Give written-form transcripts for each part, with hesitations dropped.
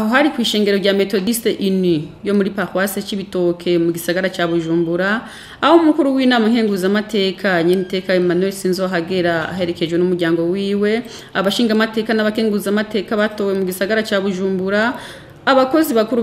hari kwishengero rya Methodiste Uni yo muri Paroisse Cibitoke mu gisagara ca Bujumbura aho umukuru w'inama nkenguzamateka Nyeniteka Emmanuel Sinzohagera aherekejwe n'umuryango wiwe abashinga amateka n'abakenguzamateka batowe mu gisagara ca Bujumbura abakozi bakuru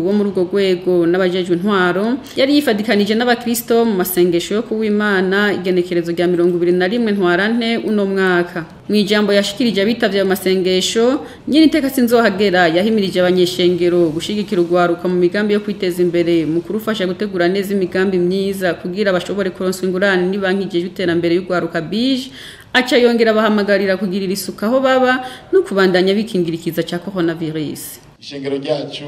bo muri urwo rwego n'abajejwe intwaro yari yifadikanije n'abakristo mu masengesho yo kuwimana igenekerezo rya 21 ntwarante uno mwaka mwijambo yashikirije abitavye mu masengesho Nyeniteka Sinzohagera yahimirije abanyeshengero gushigikira urwaruka mu migambi yo kwiteza imbere mu kurufasha gutegura neza imigambi myiza kugira bashobore kuronswa ingurane ni banki ijeje iterambere y'urwaruka BIJ aca yongera bahamagarira kugirira isuku aho baba no kubandanya bikingirikiza ca coronavirus. Ishengero ryacu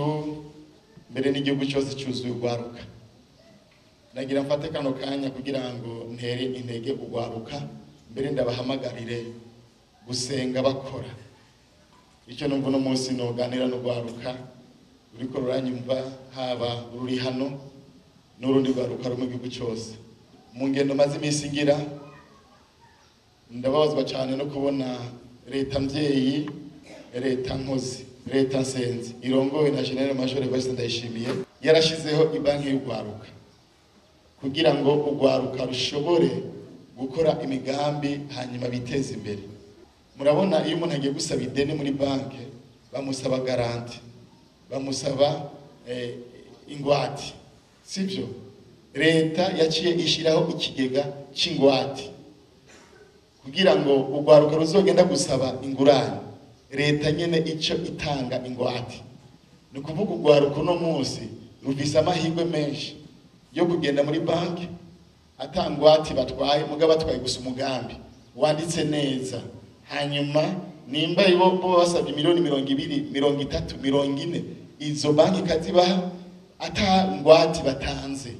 mbere n'igihugu cyose cyuzuye urwaruka. Nagira mfate kano kanya kugira ngo ntere intege urwaruka mbere ndabahamagarire gusenga bakora. Icyo numva no munsi noganira n'urwaruka uriko ruranyumva haba ruri hano n'urundi rwaruka rumwe igihugu cyose. Mu ngendo maze iminsi ngira ndababazwa cyane no kubona leta mvyeyi leta nkozi leta nsenzi irongowe na General Major Evariste Ndayishimiye yarashizeho ibanki y'urwaruka kugira ngo urwaruka rushobore gukora imigambi hanyuma biteze imbere. Murabona iyo umuntu agiye gusaba ideni muri banki bamusaba garanti bamusaba ingwate sivyo leta yaciye ishiraho ikigega c'ingwate kugira ngo urwaruka ruzogenda gusaba ingurane leta nyene ico itanga ingwate ni kuvuga urwaruka no munsi rufise amahirwe menshi yo kugenda muri banki atangwate batwaye mugabo batwaye gusa umugambi wanditse neza hanyuma nimba ibo basabye miliyoni 200 30 40 izo banki kazibaha atangwate batanze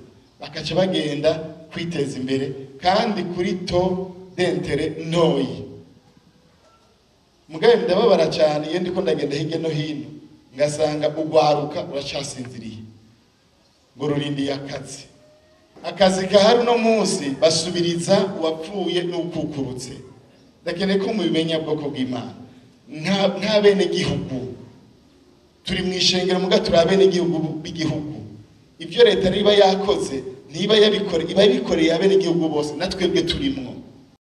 bakaca bagenda kwiteza imbere kandi kuri to dentere ntoyi. Mugabe ndababara cyane iyo ndiko ndagenda hirya no hino ngasanga urwaruka uracasinziriye ngo rurindiye akazi kahari no munsi basubiriza uwapfuye n'ukukurutse. Ndakeneye ko mubimenya bwoko bw'Imana nta bene gihugu turi mwishengero muga turabene gihugu b'igihugu ibyo leta riba yakoze niba yabikoreye abene gihugu bose natwebwe turimo